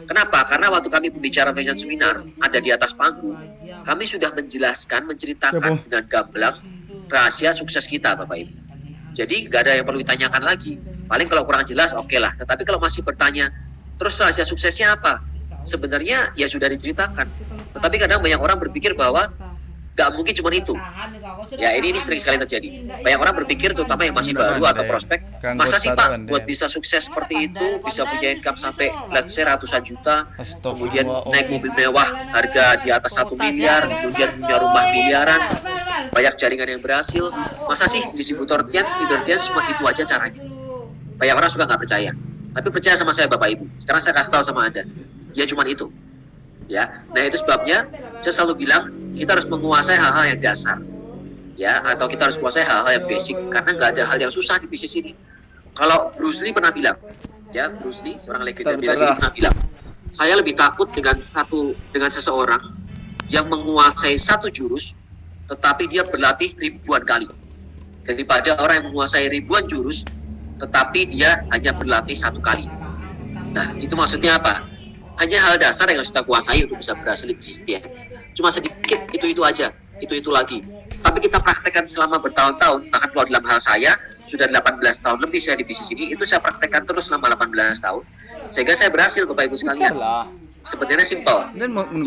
Kenapa? Karena waktu kami pembicara vision seminar ada di atas panggung, kami sudah menjelaskan, menceritakan dengan gamblang rahasia sukses kita, Bapak Ibu. Jadi nggak ada yang perlu ditanyakan lagi. Paling kalau kurang jelas, oke lah. Tetapi kalau masih bertanya, terus rahasia suksesnya apa? Sebenarnya ya sudah diceritakan. Tetapi kadang banyak orang berpikir bahwa nggak mungkin cuma itu. Ya ini sering sekali terjadi. Banyak orang berpikir, terutama yang masih baru atau prospek, masa sih Pak buat bisa sukses seperti itu, bisa punya income sampai let's say ratusan juta, kemudian naik mobil mewah harga di atas 1 miliar, kemudian punya rumah miliaran, banyak jaringan yang berhasil. Masa sih distributor tians cuma itu aja caranya? Banyak orang suka nggak percaya. Tapi percaya sama saya Bapak Ibu. Sekarang saya kasih tahu sama Anda, ya cuma itu. Ya, nah itu sebabnya saya selalu bilang kita harus menguasai hal-hal yang dasar, ya, atau kita harus menguasai hal-hal yang basic, karena nggak ada hal yang susah di bisnis ini. Kalau Bruce Lee pernah bilang, ya, Bruce Lee seorang legenda pernah bilang, saya lebih takut dengan seseorang yang menguasai satu jurus, tetapi dia berlatih ribuan kali, daripada orang yang menguasai ribuan jurus, tetapi dia hanya berlatih satu kali. Nah, itu maksudnya apa? Hanya hal dasar yang harus kita kuasai untuk bisa berhasil di bisnis. Cuma sedikit, itu aja, itu lagi. Tapi kita praktekkan selama bertahun-tahun, bahkan kalau dalam hal saya, sudah 18 tahun lebih saya di bisnis ini, itu saya praktekkan terus selama 18 tahun, sehingga saya berhasil, Bapak Ibu sekalian. Sebenarnya simpel.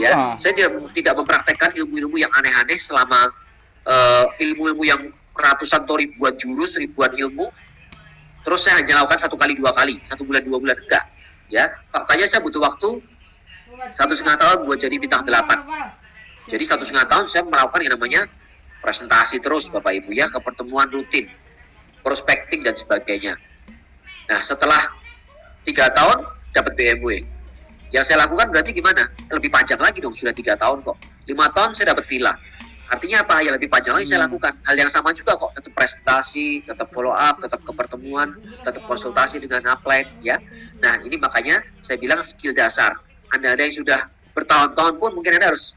Ya, saya tidak mempraktekkan ilmu-ilmu yang aneh-aneh selama ilmu-ilmu yang ratusan atau ribuan jurus, ribuan ilmu, terus saya hanya lakukan 1 kali, 2 kali, 1 bulan, 2 bulan, enggak. Ya, faktanya saya butuh waktu 1,5 tahun buat jadi bintang 8. Jadi 1,5 tahun saya melakukan yang namanya presentasi terus Bapak Ibu ya, ke pertemuan rutin, prospecting dan sebagainya. Nah setelah 3 tahun dapat BMW. Yang saya lakukan berarti gimana? Lebih panjang lagi dong, sudah 3 tahun kok. 5 tahun saya dapat villa. Artinya apa? Ya lebih panjang lagi saya lakukan. Hal yang sama juga kok, tetap presentasi, tetap follow up, tetap ke pertemuan, tetap konsultasi dengan upline ya. Nah ini makanya saya bilang skill dasar. Anda yang sudah bertahun-tahun pun mungkin Anda harus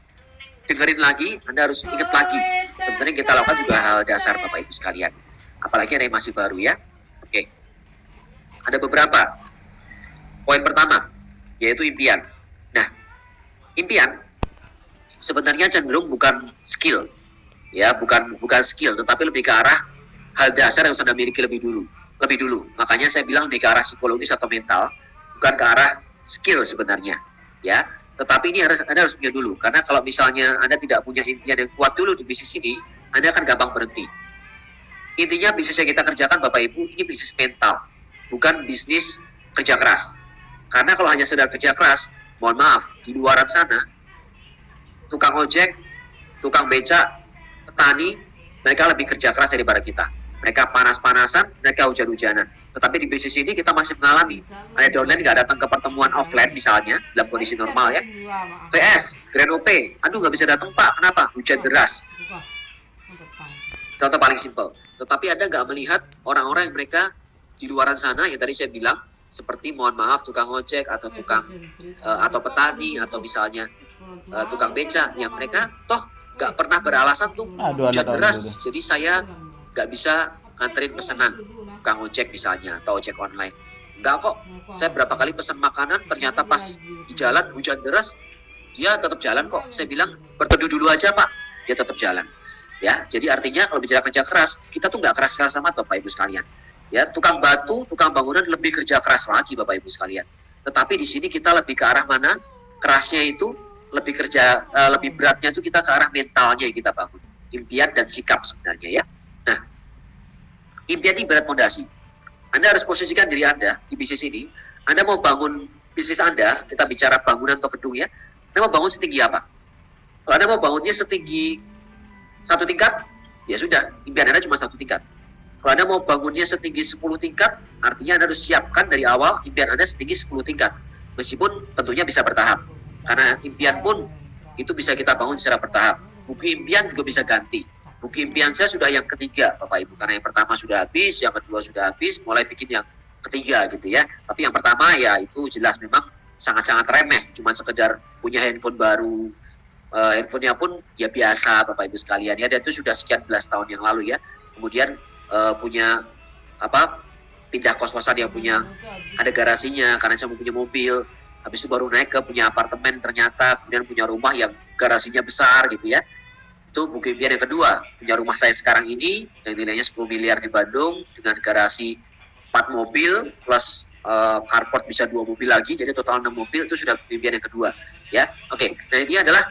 dengerin lagi, Anda harus ingat lagi. Sebenarnya kita lakukan juga hal dasar Bapak Ibu sekalian. Apalagi ada yang masih baru ya. Oke. Ada beberapa. Poin pertama, yaitu impian. Nah, impian sebenarnya cenderung bukan skill, ya, bukan skill, tetapi lebih ke arah hal dasar yang sudah miliki lebih dulu. Makanya saya bilang lebih ke arah psikologis atau mental, bukan ke arah skill sebenarnya, ya. Tetapi ini Anda harus punya dulu, karena kalau misalnya Anda tidak punya impian yang kuat dulu di bisnis ini, Anda akan gampang berhenti. Intinya bisnis yang kita kerjakan Bapak Ibu, ini bisnis mental, bukan bisnis kerja keras. Karena kalau hanya sekedar kerja keras, mohon maaf, di luaran sana, tukang ojek, tukang becak, petani, mereka lebih kerja keras daripada kita. Mereka panas-panasan, mereka hujan-hujanan. Tetapi di bisnis ini kita masih mengalami. Ada downline nggak datang ke pertemuan offline misalnya, dalam kondisi normal ya. VS, Grand OP, aduh nggak bisa datang Pak, kenapa? Hujan deras. Contoh paling simpel. Tetapi Anda nggak melihat orang-orang yang mereka di luaran sana, yang tadi saya bilang, seperti mohon maaf tukang ojek atau tukang atau petani atau misalnya tukang beca, yang mereka toh nggak pernah beralasan tuh hujan deras, jadi saya nggak bisa nganterin pesanan tukang ojek misalnya atau ojek online. Nggak kok, saya berapa kali pesan makanan ternyata pas di jalan hujan deras dia tetap jalan kok. Saya bilang berteduh dulu aja Pak, dia tetap jalan. Ya, jadi artinya kalau bicara kerja keras, kita tuh nggak keras-keras sama Bapak Ibu sekalian. Ya, tukang batu, tukang bangunan lebih kerja keras lagi Bapak Ibu sekalian. Tetapi di sini kita lebih ke arah mana? Kerasnya itu lebih lebih beratnya itu kita ke arah mentalnya yang kita bangun. Impian dan sikap sebenarnya ya. Nah, impian ini berat fondasi. Anda harus posisikan diri Anda di bisnis ini. Anda mau bangun bisnis Anda, kita bicara bangunan atau gedung ya. Anda mau bangun setinggi apa? Kalau Anda mau bangunnya setinggi 1 tingkat, ya sudah, impian Anda cuma 1 tingkat. Kalau Anda mau bangunnya setinggi 10 tingkat, artinya Anda harus siapkan dari awal impian Anda setinggi 10 tingkat. Meskipun tentunya bisa bertahap. Karena impian pun itu bisa kita bangun secara bertahap. Buku impian juga bisa ganti. Buku impian saya sudah yang ketiga, Bapak Ibu. Karena yang pertama sudah habis, yang kedua sudah habis, mulai bikin yang ketiga gitu ya. Tapi yang pertama ya itu jelas memang sangat-sangat remeh. Cuma sekedar punya handphone baru. Handphonenya pun ya biasa Bapak Ibu sekalian ya. Dan itu sudah sekian belas tahun yang lalu ya. Kemudian punya pindah kos-kosan yang punya ada garasinya karena saya mau punya mobil. habis itu baru naik ke punya apartemen ternyata, kemudian punya rumah yang garasinya besar gitu ya. Itu buku impian yang kedua, punya rumah saya sekarang ini yang nilainya 10 miliar di Bandung dengan garasi 4 mobil plus carport bisa 2 mobil lagi, jadi total 6 mobil. Itu sudah impian yang kedua ya. Oke, nah ini adalah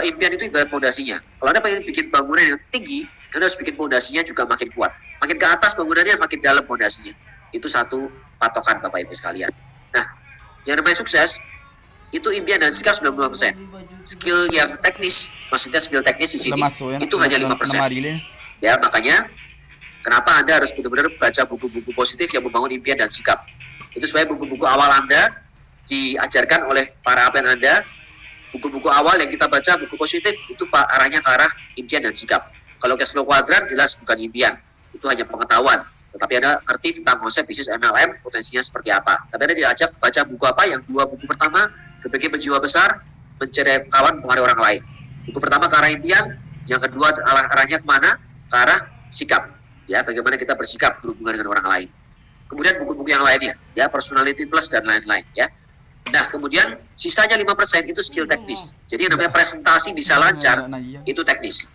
impian itu ibarat fondasinya. Kalau Anda pengen bikin bangunan yang tinggi, Anda harus bikin fondasinya juga makin kuat. Makin ke atas bangunannya, makin dalam fondasinya. Itu satu patokan Bapak Ibu sekalian. Nah, yang namanya sukses itu impian dan sikap 92%. Skill yang teknis, maksudnya skill teknis di sini itu hanya 5%. Ya, makanya kenapa Anda harus benar-benar baca buku-buku positif yang membangun impian dan sikap. Itu supaya buku-buku awal Anda diajarkan oleh para atlet Anda. Buku-buku awal yang kita baca, buku positif, itu arahnya ke arah impian dan sikap. Kalau ke slow quadrant, jelas bukan impian. Itu hanya pengetahuan. Tetapi Anda ngerti tentang konsep bisnis MLM, potensinya seperti apa. Tapi Anda diajak baca buku apa? Yang 2 buku pertama, berpikir berjiwa besar, mencari kawan, pengaruh orang lain. Buku pertama ke arah impian, yang kedua arahnya kemana? Ke arah sikap. Ya, bagaimana kita bersikap berhubungan dengan orang lain. Kemudian buku-buku yang lainnya, ya, personality plus dan lain-lain, ya. Nah, kemudian sisanya 5% itu skill teknis. Jadi yang namanya presentasi bisa lancar, itu teknis.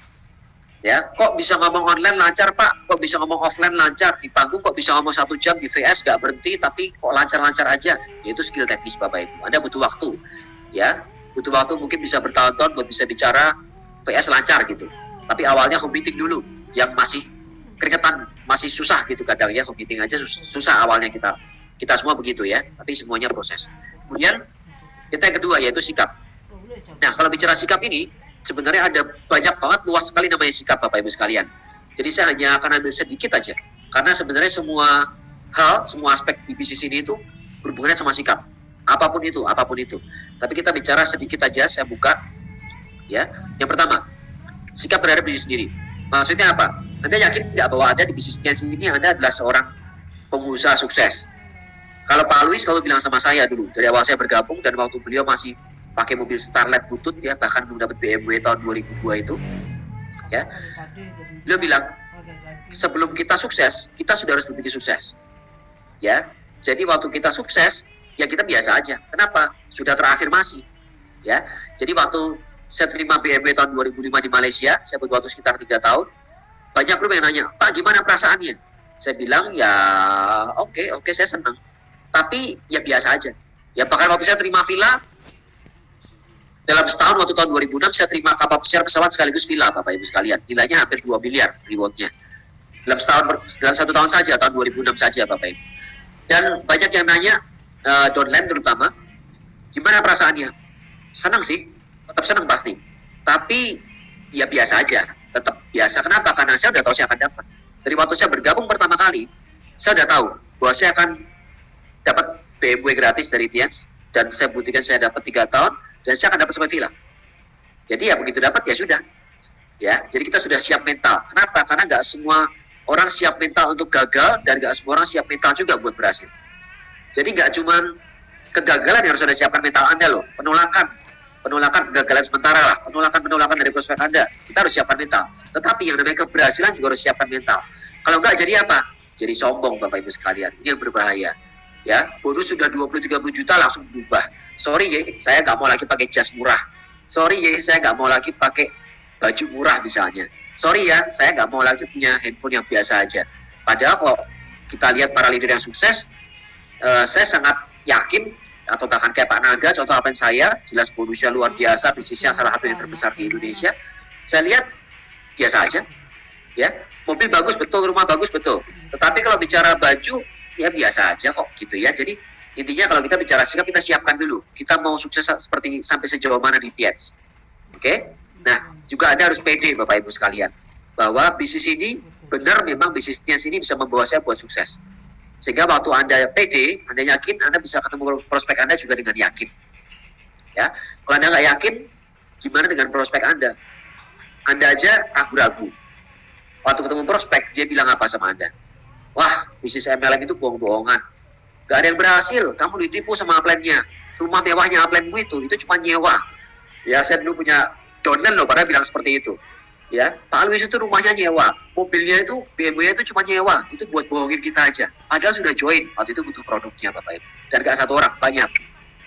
Ya, kok bisa ngomong online lancar Pak? Kok bisa ngomong offline lancar? Di panggung kok bisa ngomong 1 jam di VS gak berhenti, tapi kok lancar-lancar aja? Itu skill teknis Bapak Ibu. Anda butuh waktu, ya, butuh waktu mungkin bisa bertahun-tahun buat bisa bicara VS lancar gitu. Tapi awalnya home meeting dulu, yang masih keringetan, masih susah gitu kadang ya, home meeting aja susah awalnya kita semua begitu ya. Tapi semuanya proses. Kemudian kita yang kedua yaitu sikap. Nah, kalau bicara sikap ini sebenarnya ada banyak banget, luas sekali namanya sikap Bapak Ibu sekalian. Jadi saya hanya akan ambil sedikit aja. Karena sebenarnya semua hal, semua aspek di bisnis ini itu berhubungannya sama sikap. Apapun itu. Tapi kita bicara sedikit aja, saya buka. Ya, yang pertama, sikap terhadap diri sendiri. Maksudnya apa? Anda yakin nggak bahwa Anda di bisnisnya ini Anda adalah seorang pengusaha sukses? Kalau Pak Luis selalu bilang sama saya dulu, dari awal saya bergabung dan waktu beliau masih pakai mobil Starlet butut ya, bahkan belum dapat BMW tahun 2002 itu ya, beliau bilang sebelum kita sukses kita sudah harus berpikir sukses ya. Jadi waktu kita sukses ya kita biasa aja. Kenapa? Sudah terafirmasi ya. Jadi waktu saya terima BMW tahun 2005 di Malaysia, saya butuh waktu sekitar 3 tahun, banyak grup yang nanya, Pak gimana perasaannya? Saya bilang ya oke, saya senang, tapi ya biasa aja ya. Bahkan waktu saya terima villa dalam setahun, waktu tahun 2006 saya terima kapal pesiar pesawat sekaligus villa Bapak Ibu sekalian, nilainya hampir 2 miliar rewardnya dalam dalam 1 tahun saja, tahun 2006 saja Bapak Ibu. Dan banyak yang nanya, downline terutama, gimana perasaannya? Senang sih, tetap senang pasti, tapi ya biasa aja, tetap biasa. Kenapa? Karena saya udah tahu saya akan dapat. Dari waktu saya bergabung pertama kali, saya udah tahu bahwa saya akan dapat BMW gratis dari Tians, dan saya buktikan saya dapat 3 tahun, dan saya akan dapat sampai villa. Jadi ya begitu dapat ya sudah. Ya, jadi kita sudah siap mental. Kenapa? Karena nggak semua orang siap mental untuk gagal, dan nggak semua orang siap mental juga buat berhasil. Jadi nggak cuma kegagalan yang harus Anda siapkan mental Anda loh. Penolakan kegagalan sementara lah, penolakan dari prospek Anda. Kita harus siapkan mental. Tetapi yang namanya keberhasilan juga harus siapkan mental. Kalau nggak jadi apa? Jadi sombong Bapak Ibu sekalian. Ini yang berbahaya. Ya, bonus sudah 20-30 juta langsung berubah. Sorry ya, saya nggak mau lagi pakai jas murah. Sorry ya, saya nggak mau lagi pakai baju murah misalnya. Sorry ya, saya nggak mau lagi punya handphone yang biasa aja. Padahal kalau kita lihat para leader yang sukses, saya sangat yakin, atau bahkan kayak Pak Naga, contoh apa yang saya, jelas bonusnya luar biasa, bisnisnya salah satu yang terbesar di Indonesia. Saya lihat biasa aja, ya. Mobil bagus betul, rumah bagus betul. Tetapi kalau bicara baju, ya biasa aja kok gitu ya. Jadi intinya kalau kita bicara sikap, kita siapkan dulu. Kita mau sukses seperti sampai sejauh mana di Tians. Oke? Nah, juga Anda harus pede Bapak Ibu sekalian, bahwa bisnis ini benar memang bisnis Tians ini bisa membawa saya buat sukses. Sehingga waktu Anda pede, Anda yakin, Anda bisa ketemu prospek Anda juga dengan yakin. Ya, kalau Anda nggak yakin, gimana dengan prospek Anda? Anda aja ragu-ragu. Waktu ketemu prospek, dia bilang apa sama Anda? Wah, bisnis MLM itu bohong-bohongan. Gak ada yang berhasil, kamu ditipu sama upline-nya. Rumah mewahnya upline-mu itu cuma nyewa. Ya, saya dulu punya downline loh, pada bilang seperti itu. Ya, Pak Luis itu rumahnya nyewa, mobilnya itu BMW itu cuma nyewa, itu buat bohongin kita aja. Padahal sudah join, waktu itu butuh produknya Bapak Ibu. Dan gak satu orang, banyak.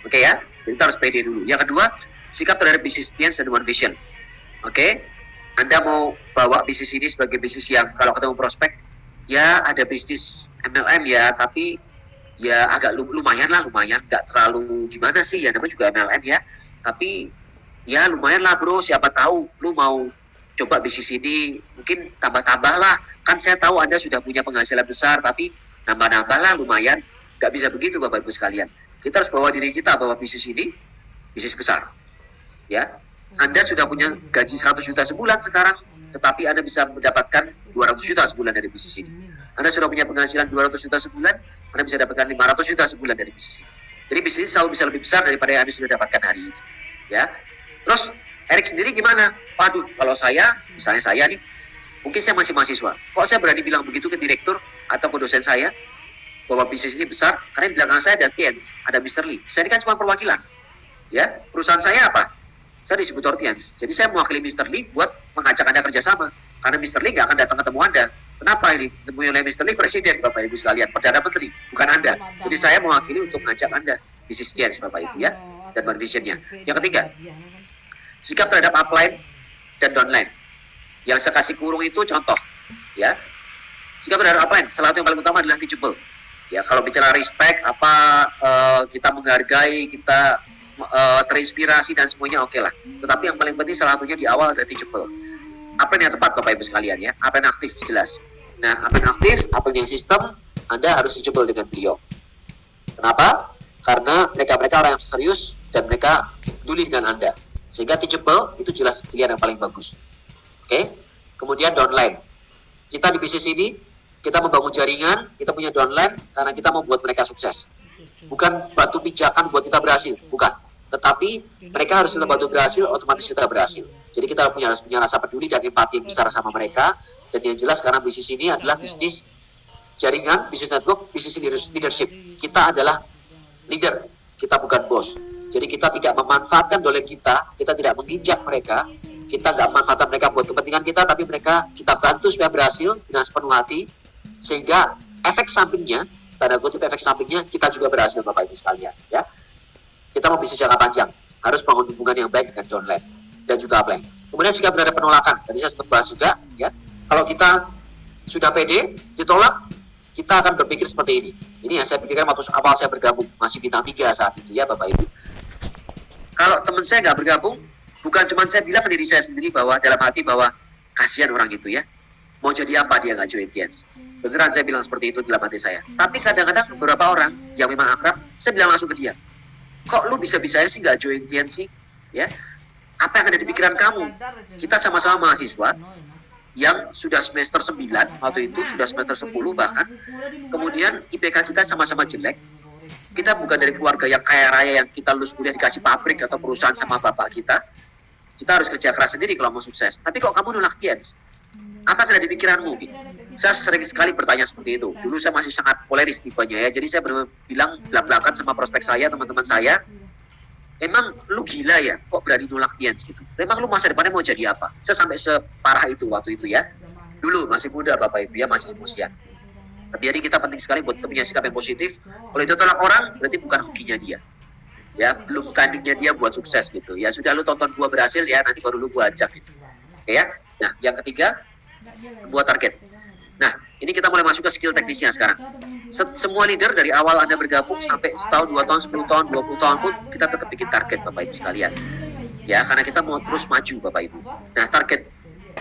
Oke ya, jadi kita harus pede dulu. Yang kedua, sikap terhadap bisnis audience dan one vision. Oke, Anda mau bawa bisnis ini sebagai bisnis yang kalau ketemu prospek, ya ada bisnis MLM ya, tapi ya agak lumayan, nggak terlalu gimana sih, ya namanya juga MLM ya, tapi ya lumayan lah bro, siapa tahu lu mau coba bisnis ini, mungkin tambah-tambah lah, kan saya tahu Anda sudah punya penghasilan besar, tapi nambah-nambah lah lumayan. Nggak bisa begitu Bapak Ibu sekalian, kita harus bawa diri kita bahwa bisnis ini bisnis besar ya. Anda sudah punya gaji 100 juta sebulan sekarang, tetapi Anda bisa mendapatkan 200 juta sebulan dari bisnis ini. Anda sudah punya penghasilan 200 juta sebulan, Anda bisa dapatkan 500 juta sebulan dari bisnis ini. Jadi bisnis selalu bisa lebih besar daripada yang Anda sudah dapatkan hari ini. Ya. Terus Erik sendiri gimana? Waduh, kalau saya, misalnya saya nih, mungkin saya masih mahasiswa. Kok saya berani bilang begitu ke direktur atau ke dosen saya, bahwa bisnis ini besar? Karena di belakang saya ada Tiens, ada Mr. Lee. Saya ini kan cuma perwakilan. Ya, perusahaan saya apa? Saya distributor Tiens. Jadi saya mewakili Mr. Lee buat mengajak Anda kerjasama. Karena Mr. Lee nggak akan datang ketemu Anda. Kenapa ini? Ditemui oleh Mr. Lee Presiden, Bapak Ibu sekalian, Perdana Menteri, bukan Anda. Jadi saya mewakili untuk mengajak Anda bisnis Tiens, Bapak Ibu ya, dan visionnya. Yang ketiga, sikap terhadap upline dan downline. Yang saya kasih kurung itu contoh, ya. Sikap terhadap upline, salah satu yang paling utama adalah teachable. Ya, kalau bicara respect, kita menghargai, kita terinspirasi dan semuanya oke lah. Tetapi yang paling penting salah satunya di awal adalah teachable. Apa yang tepat Bapak Ibu sekalian ya? Apa yang aktif jelas. Nah, apa yang aktif, apa yang sistem, Anda harus teachable dengan beliau. Kenapa? Karena mereka orang yang serius dan mereka peduli dengan Anda. Sehingga teachable itu jelas pilihan yang paling bagus. Oke? Kemudian downline. Kita di bisnis ini, kita membangun jaringan, kita punya downline karena kita membuat mereka sukses. Bukan batu pijakan buat kita berhasil, bukan. Tetapi mereka harus kita bantu berhasil, otomatis kita berhasil. Jadi kita harus punya rasa peduli dan empati yang besar sama mereka. Dan yang jelas karena bisnis ini adalah bisnis jaringan, bisnis network, bisnis leadership. Kita adalah leader, kita bukan bos. Jadi kita tidak memanfaatkan dolen kita tidak menginjak mereka, kita nggak memanfaatkan mereka buat kepentingan kita, tapi mereka kita bantu supaya berhasil dengan sepenuh hati, sehingga efek sampingnya, tanda kutip efek sampingnya, kita juga berhasil Bapak Ibu sekalian. Ya. Kita mau bisnis jangka panjang, harus bangun hubungan yang baik dengan downline dan juga upline. Kemudian sikap terhadap penolakan, tadi saya sempat bahas juga, ya. Kalau kita sudah pede, ditolak, kita akan berpikir seperti ini. Ini yang saya pikirkan waktu awal saya bergabung, masih bintang 3 saat itu ya Bapak Ibu. Kalau teman saya nggak bergabung, bukan cuma saya bilang ke diri saya sendiri bahwa dalam hati bahwa kasihan orang itu ya, mau jadi apa dia nggak join Tiens. Beneran saya bilang seperti itu dalam hati saya. Tapi kadang-kadang beberapa orang yang memang akrab, saya bilang langsung ke dia, kok lu bisa-bisanya sih nggak join Tiens sih? Ya, apa yang ada di pikiran kamu? Kita sama-sama mahasiswa yang sudah semester 9, waktu itu sudah semester 10 bahkan, kemudian IPK kita sama-sama jelek. Kita bukan dari keluarga yang kaya raya yang kita lulus kuliah dikasih pabrik atau perusahaan sama bapak kita. Kita harus kerja keras sendiri kalau mau sukses. Tapi kok kamu nolak Tiens? Apa yang ada di pikiranmu? Saya sering sekali bertanya seperti itu. Dulu saya masih sangat koleris tipenya ya. Jadi saya bilang belak-belakan sama prospek saya, teman-teman saya. Emang lu gila ya? Kok berani nolak Tiens gitu? Memang lu masa depannya mau jadi apa? Saya sampai separah itu waktu itu ya. Dulu masih muda Bapak Ibu ya, masih emosian. Tapi hari kita penting sekali buat punya sikap yang positif. Kalau itu tolak orang, berarti bukan hokinya dia. Ya, belum timingnya dia buat sukses gitu. Ya sudah lu tonton gua berhasil ya, nanti baru lu gua ajak gitu. Oke ya. Nah, yang ketiga, buat target. Nah, ini kita mulai masuk ke skill teknisnya sekarang. Semua leader dari awal Anda bergabung sampai setahun, 2 tahun, 10 tahun, 20 tahun pun kita tetap bikin target Bapak Ibu sekalian. Ya, karena kita mau terus maju Bapak Ibu. Nah, target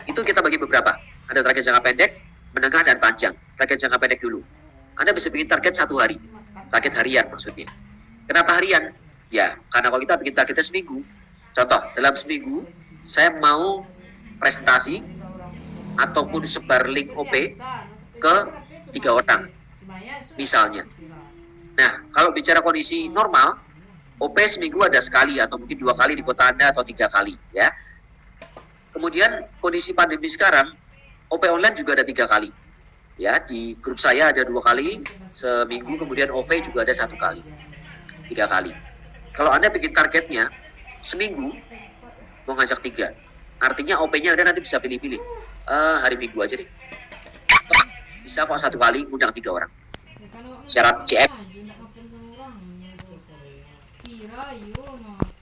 itu kita bagi beberapa. Ada target jangka pendek, menengah, dan panjang. Target jangka pendek dulu. Anda bisa bikin target 1 hari. Target harian maksudnya. Kenapa harian? Ya, karena kalau kita bikin targetnya seminggu. Contoh, dalam seminggu, saya mau presentasi ataupun sebar link OP ke 3 orang. Misalnya. Nah, kalau bicara kondisi normal, OP seminggu ada sekali atau mungkin 2 kali di kota Anda atau 3 kali. Ya. Kemudian kondisi pandemi sekarang, OP online juga ada 3 kali. Ya, di grup saya ada 2 kali seminggu, kemudian OV juga ada 1 kali. 3 kali. Kalau Anda bikin targetnya seminggu mau ngajak 3, artinya OP-nya Anda nanti bisa pilih-pilih. Hari Minggu aja deh. Bisa kok 1 kali undang 3 orang. Syarat CF. Rahayu, no.